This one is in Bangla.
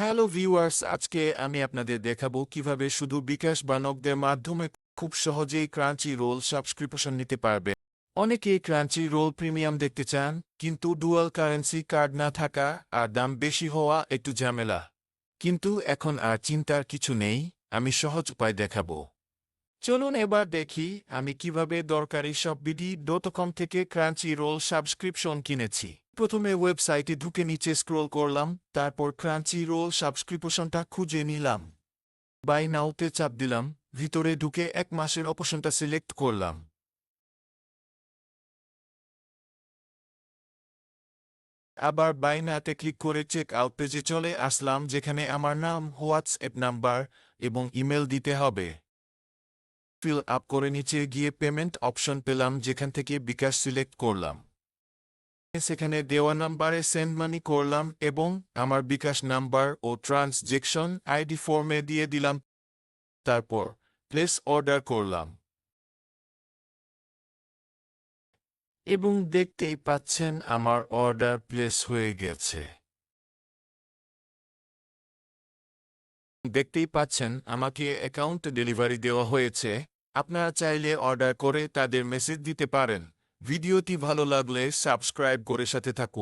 হ্যালো ভিউয়ার্স, আজকে আমি আপনাদের দেখাবো কিভাবে শুধু বিকাশ বা নগদের মাধ্যমে খুব সহজেই ক্রাঞ্চি রোল সাবস্ক্রিপশন নিতে পারবে। অনেকেই ক্রাঞ্চি রোল প্রিমিয়াম দেখতে চান, কিন্তু ডুয়াল কারেন্সি কার্ড না থাকা আর দাম বেশি হওয়া একটু ঝামেলা। কিন্তু এখন আর চিন্তার কিছু নেই, আমি সহজ উপায় দেখাবো। চলুন এবার দেখি আমি কিভাবে দরকারি সব বিডি.কম থেকে ক্রাঞ্চি রোল সাবস্ক্রিপশন কিনেছি। প্রথমে ওয়েবসাইটে ঢুকে নিচে স্ক্রোল করলাম, তারপর ক্রাঞ্চি রোল সাবস্ক্রিপশনটা খুঁজে নিলাম। বাই নাওতে চাপ দিলাম, ভিতরে ঢুকে 1 মাসের অপশনটা সিলেক্ট করলাম। আবার বাই নাতে ক্লিক করে চেক আউট পেজে চলে আসলাম, যেখানে আমার নাম, হোয়াটসঅ্যাপ নাম্বার এবং ইমেল দিতে হবে। ফিল আপ করে নিচে গিয়ে পেমেন্ট অপশন পেলাম, যেখান থেকে বিকাশ সিলেক্ট করলাম। সেখানে দেওয়া নাম্বারে সেন্ড মানি করলাম এবং আমার বিকাশ নাম্বার ও ট্রানজ্যাকশন আইডি ফর্মে দিয়ে দিলাম। তারপর প্লেস অর্ডার করলাম এবং দেখতেই পাচ্ছেন আমার অর্ডার প্লেস হয়ে গেছে। দেখতেই পাচ্ছেন আমাকে অ্যাকাউন্টে ডেলিভারি দেওয়া হয়েছে। আপনারা চাইলে অর্ডার করে তাদের মেসেজ দিতে পারেন। ভিডিওটি ভালো লাগলে সাবস্ক্রাইব করে সাথে থাকুন।